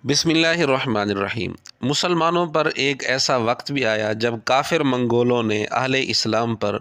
بسم اللہ الرحمن الرحیم۔ مسلمانوں پر ایک ایسا وقت بھی آیا جب کافر منگولوں نے اہل اسلام پر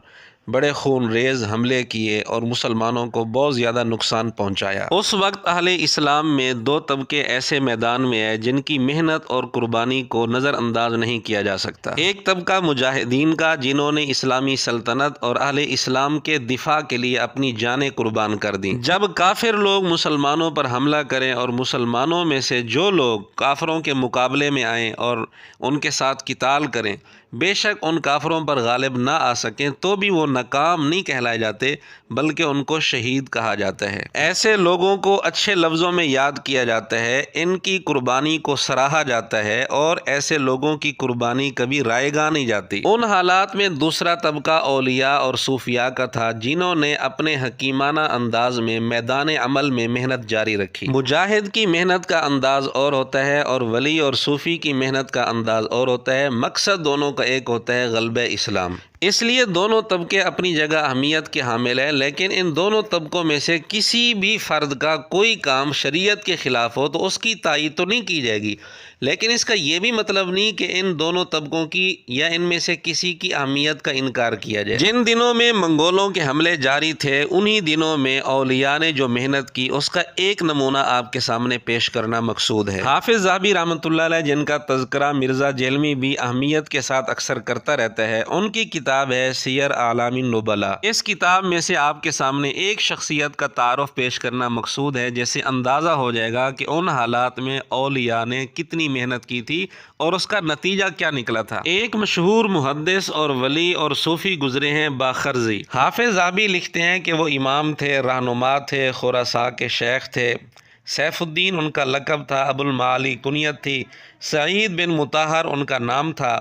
بڑے خون ریز حملے کیے اور مسلمانوں کو بہت زیادہ نقصان پہنچایا۔ اس وقت اہل اسلام میں دو طبقے ایسے میدان میں ہیں جن کی محنت اور قربانی کو نظر انداز نہیں کیا جا سکتا۔ ایک طبقہ مجاہدین کا، جنہوں نے اسلامی سلطنت اور اہل اسلام کے دفاع کے لیے اپنی جانیں قربان کر دیں۔ جب کافر لوگ مسلمانوں پر حملہ کریں اور مسلمانوں میں سے جو لوگ کافروں کے مقابلے میں آئیں اور ان کے ساتھ قتال کریں، بے شک ان کافروں پر غالب نہ آ سکیں تو بھی وہ ناکام نہیں کہلائے جاتے، بلکہ ان کو شہید کہا جاتا ہے۔ ایسے لوگوں کو اچھے لفظوں میں یاد کیا جاتا ہے، ان کی قربانی کو سراہا جاتا ہے، اور ایسے لوگوں کی قربانی کبھی رائے گاہ نہیں جاتی۔ ان حالات میں دوسرا طبقہ اولیاء اور صوفیاء کا تھا، جنہوں نے اپنے حکیمانہ انداز میں میدان عمل میں محنت جاری رکھی۔ مجاہد کی محنت کا انداز اور ہوتا ہے اور ولی اور صوفی کی محنت کا انداز اور ہوتا ہے، مقصد دونوں کا ایک ہوتا ہے: غلبہ اسلام۔ اس لیے دونوں طبقے اپنی جگہ اہمیت کے حامل ہیں، لیکن ان دونوں طبقوں میں سے کسی بھی فرد کا کوئی کام شریعت کے خلاف ہو تو اس کی تائید تو نہیں کی جائے گی، لیکن اس کا یہ بھی مطلب نہیں کہ ان دونوں طبقوں کی یا ان میں سے کسی کی اہمیت کا انکار کیا جائے۔ جن دنوں میں منگولوں کے حملے جاری تھے، انہی دنوں میں اولیاء نے جو محنت کی، اس کا ایک نمونہ آپ کے سامنے پیش کرنا مقصود ہے۔ حافظ ذہبی رحمۃ اللہ علیہ، جن کا تذکرہ مرزا جیلمی بھی اہمیت کے ساتھ اکثر کرتا رہتا ہے، ان کی کتاب ہے سیر اعلام النبلاء۔ اس کتاب میں سے آپ کے سامنے ایک شخصیت کا تعارف پیش کرنا مقصود ہے، جیسے اندازہ ہو جائے گا کہ ان حالات میں اولیاء نے کتنی محنت کی تھی اور اس کا نتیجہ کیا نکلا تھا۔ ایک مشہور محدث اور ولی اور صوفی گزرے ہیں، باخرزی۔ حافظ ذہبی لکھتے ہیں کہ وہ امام تھے، رہنما تھے، خراساں کے شیخ تھے۔ سیف الدین ان کا لقب تھا، ابو المعالی کنیت تھی، سعید بن مطہر ان کا نام تھا،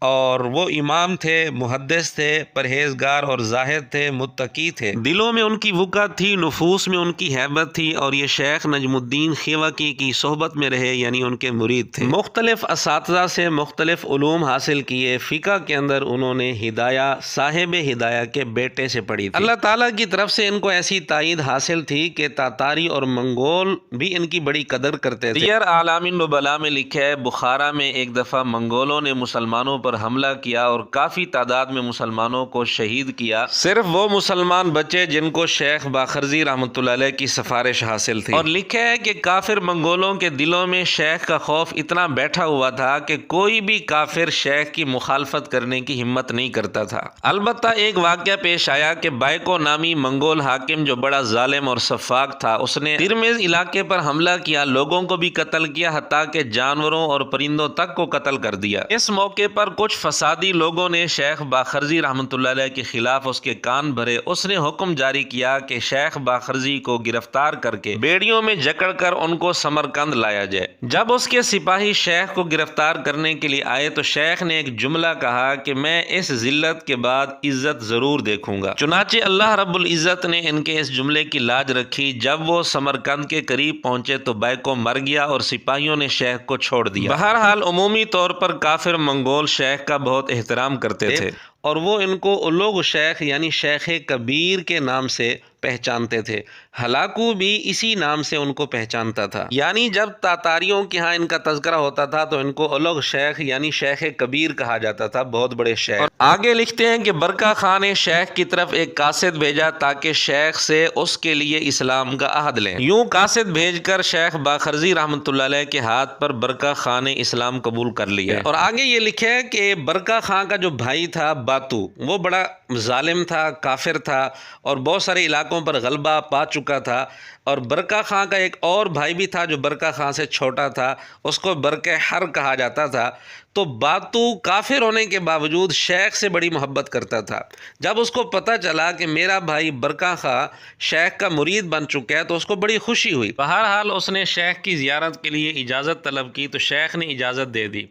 اور وہ امام تھے، محدث تھے، پرہیزگار اور زاہد تھے، متقی تھے۔ دلوں میں ان کی وقعت تھی، نفوس میں ان کی ہیبت تھی، اور یہ شیخ نجم الدین خیوکی کی صحبت میں رہے، یعنی ان کے مرید تھے۔ مختلف اساتذہ سے مختلف علوم حاصل کیے۔ فقہ کے اندر انہوں نے ہدایہ صاحب ہدایہ کے بیٹے سے پڑھی تھی۔ اللہ تعالیٰ کی طرف سے ان کو ایسی تائید حاصل تھی کہ تاتاری اور منگول بھی ان کی بڑی قدر کرتے تھے۔ سیر اعلام النبلاء میں لکھا ہے، بخارا میں ایک دفعہ منگولوں نے مسلمانوں پر حملہ کیا اور کافی تعداد میں مسلمانوں کو شہید کیا۔ صرف وہ مسلمان بچے جن کو شیخ باخرزی رحمۃ اللہ علیہ کی سفارش حاصل تھی۔ اور لکھا ہے کہ کافر منگولوں کے دلوں میں شیخ کا خوف اتنا بیٹھا ہوا تھا کہ کوئی بھی کافر شیخ کی مخالفت کرنے کی ہمت نہیں کرتا تھا۔ البتہ ایک واقعہ پیش آیا کہ بائکو نامی منگول حاکم، جو بڑا ظالم اور سفاک تھا، اس نے ترمز علاقے پر حملہ کیا، لوگوں کو بھی قتل کیا، حتیٰ کہ جانوروں اور پرندوں تک کو قتل کر دیا۔ اس موقع پر کچھ فسادی لوگوں نے شیخ باخرزی رحمۃ اللہ علیہ کے خلاف اس کے کان بھرے۔ اس نے حکم جاری کیا کہ شیخ باخرزی کو گرفتار کر کے بیڑیوں میں جکڑ کر ان کو سمرقند لایا جائے۔ جب اس کے سپاہی شیخ کو گرفتار کرنے کے لیے آئے تو شیخ نے ایک جملہ کہا کہ میں اس ذلت کے بعد عزت ضرور دیکھوں گا۔ چنانچہ اللہ رب العزت نے ان کے اس جملے کی لاج رکھی۔ جب وہ سمرقند کے قریب پہنچے تو بائکو مر گیا اور سپاہیوں نے شیخ کو چھوڑ دیا۔ بہرحال عمومی طور پر کافر منگول شیخ کا بہت احترام کرتے تھے، اور وہ ان کو الوغ شیخ یعنی شیخ کبیر کے نام سے پہچانتے تھے۔ ہلاکو بھی اسی نام سے ان کو پہچانتا تھا، یعنی جب تاتاریوں کے ہاں ان کا تذکرہ ہوتا تھا تو ان کو الوغ شیخ یعنی شیخ کبیر کہا جاتا تھا، بہت بڑے شیخ۔ اور آگے لکھتے ہیں کہ برکہ خان نے شیخ کی طرف ایک قاصد بھیجا تاکہ شیخ سے اس کے لیے اسلام کا عہد لیں۔ یوں قاصد بھیج کر شیخ باخرزی رحمۃ اللہ علیہ کے ہاتھ پر برکہ خان نے اسلام قبول کر لیا۔ اور آگے یہ لکھا ہے کہ برکہ خان کا جو بھائی تھا باتو، وہ بڑا ظالم تھا، کافر تھا، اور بہت سارے علاقوں پر غلبہ پا چکا تھا۔ اور برکہ خان کا ایک اور بھائی بھی تھا جو برکہ خان سے چھوٹا تھا، اس کو برکہ حر کہا جاتا تھا۔ تو باتو کافر ہونے کے باوجود شیخ سے بڑی محبت کرتا تھا۔ جب اس کو پتہ چلا کہ میرا بھائی برکہ خان شیخ کا مرید بن چکا ہے تو اس کو بڑی خوشی ہوئی۔ بہرحال اس نے شیخ کی زیارت کے لیے اجازت طلب کی تو شیخ نے اجازت دے دی،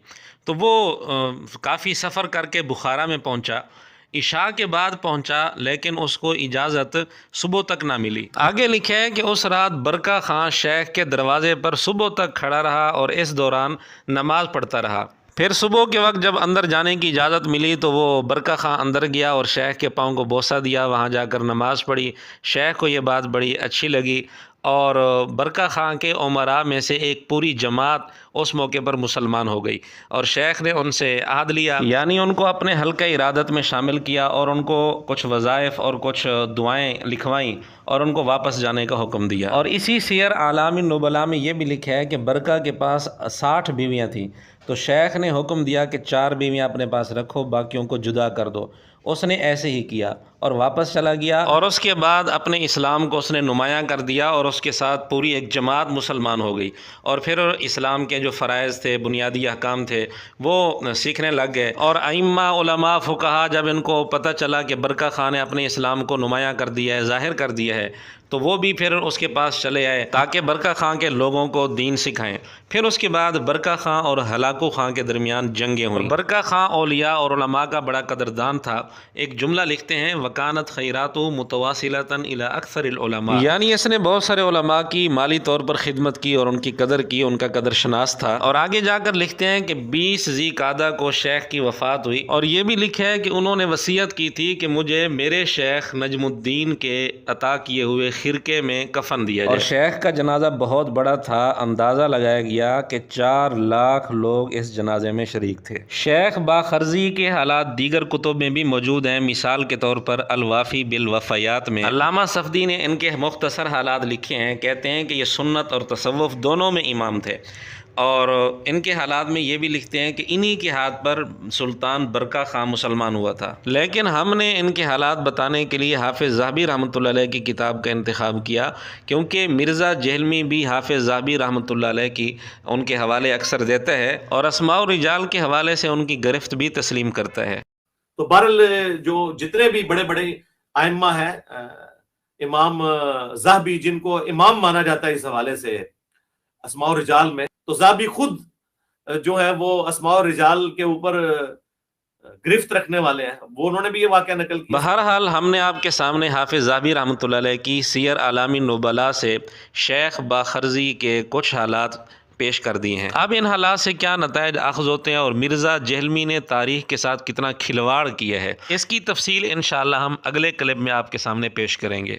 تو وہ کافی سفر کر کے بخارا میں پہنچا۔ عشاء کے بعد پہنچا، لیکن اس کو اجازت صبح تک نہ ملی۔ آگے لکھا ہے کہ اس رات برکہ خان شیخ کے دروازے پر صبح تک کھڑا رہا اور اس دوران نماز پڑھتا رہا۔ پھر صبح کے وقت جب اندر جانے کی اجازت ملی تو وہ برکہ خان اندر گیا اور شیخ کے پاؤں کو بوسہ دیا، وہاں جا کر نماز پڑھی۔ شیخ کو یہ بات بڑی اچھی لگی اور برکہ خان کے عمراء میں سے ایک پوری جماعت اس موقع پر مسلمان ہو گئی، اور شیخ نے ان سے عہد لیا، یعنی ان کو اپنے حلقہ ارادت میں شامل کیا اور ان کو کچھ وظائف اور کچھ دعائیں لکھوائیں اور ان کو واپس جانے کا حکم دیا۔ اور اسی سیر اعلام النبلاء میں یہ بھی لکھا ہے کہ برکہ کے پاس 60 بیویاں تھیں، تو شیخ نے حکم دیا کہ 4 بیویاں اپنے پاس رکھو، باقیوں کو جدا کر دو۔ اس نے ایسے ہی کیا اور واپس چلا گیا، اور اس کے بعد اپنے اسلام کو اس نے نمایاں کر دیا، اور اس کے ساتھ پوری ایک جماعت مسلمان ہو گئی، اور پھر اسلام کے جو فرائض تھے، بنیادی احکام تھے، وہ سیکھنے لگ گئے۔ اور ائمہ، علماء، فقہا جب ان کو پتہ چلا کہ برکہ خان نے اپنے اسلام کو نمایاں کر دیا ہے، ظاہر کر دیا ہے، تو وہ بھی پھر اس کے پاس چلے آئے تاکہ برکہ خان کے لوگوں کو دین سکھائیں۔ پھر اس کے بعد برکہ خان اور ہلاکو خان کے درمیان جنگیں ہوئیں۔ برکہ خان اولیاء اور علماء کا بڑا قدردان تھا۔ ایک جملہ لکھتے ہیں، وکانت خیراتہ متواصلۃ الی اکثر العلماء، یعنی اس نے بہت سارے علماء کی مالی طور پر خدمت کی اور ان کی قدر کی، ان کا قدر شناس تھا۔ اور آگے جا کر لکھتے ہیں کہ 20 ذی قعدہ کو شیخ کی وفات ہوئی، اور یہ بھی لکھا ہے کہ انہوں نے وصیت کی تھی کہ مجھے میرے شیخ نجم الدین کے عطا کیے ہوئے خرقے میں کفن دیا جائے۔ اور شیخ کا جنازہ بہت بڑا تھا، اندازہ لگایا گیا کہ 4 لاکھ لوگ اس جنازے میں شریک تھے۔ شیخ باخرزی کے حالات دیگر کتب میں بھی موجود ہیں، مثال کے طور پر الوافی بالوفیات میں علامہ صفدی نے ان کے مختصر حالات لکھے ہیں۔ کہتے ہیں کہ یہ سنت اور تصوف دونوں میں امام تھے، اور ان کے حالات میں یہ بھی لکھتے ہیں کہ انہی کے ہاتھ پر سلطان برکہ خان مسلمان ہوا تھا۔ لیکن ہم نے ان کے حالات بتانے کے لیے حافظ ذہبی رحمۃ اللہ علیہ کی کتاب کا انتخاب کیا، کیونکہ مرزا جہلمی بھی حافظ ذہبی رحمۃ اللہ علیہ کی ان کے حوالے اکثر دیتا ہے، اور اسماء الرجال کے حوالے سے ان کی گرفت بھی تسلیم کرتا ہے۔ تو بہرحال جو جتنے بھی بڑے بڑے ائمہ ہیں، امام ذہبی جن کو امام مانا جاتا ہے اس حوالے سے اسماء الرجال میں، تو ذہبی خود جو ہے وہ اسماء الرجال کے اوپر گرفت رکھنے والے ہیں، وہ انہوں نے بھی یہ واقعہ نقل کیا۔ بہرحال ہم نے آپ کے سامنے حافظ ذہبی رحمۃ اللہ علیہ کی سیر اعلام النبلاء سے شیخ باخرزی کے کچھ حالات پیش کر دیے ہیں۔ اب ان حالات سے کیا نتائج اخذ ہوتے ہیں اور مرزا جہلمی نے تاریخ کے ساتھ کتنا کھلواڑ کیا ہے، اس کی تفصیل انشاءاللہ ہم اگلے کلپ میں آپ کے سامنے پیش کریں گے۔